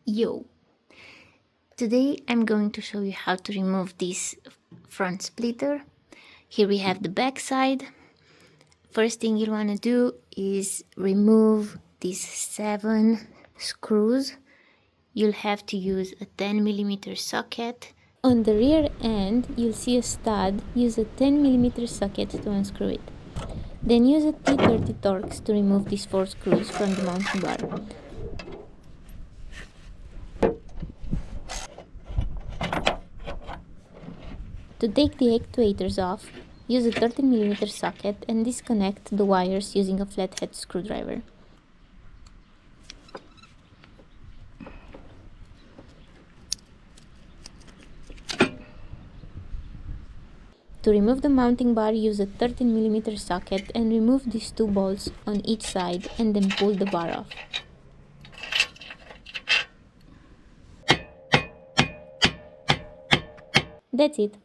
Yo! Today I'm going to show you how to remove this front splitter. Here we have the back side. First thing you'll want to do is remove these 7 screws. You'll have to use a 10mm socket. On the rear end you'll see a stud. Use a 10mm socket to unscrew it. Then use a T30 Torx to remove these 4 screws from the mounting bar. To take the actuators off, use a 13mm socket and disconnect the wires using a flathead screwdriver. To remove the mounting bar, use a 13mm socket and remove these 2 bolts on each side and then pull the bar off. That's it.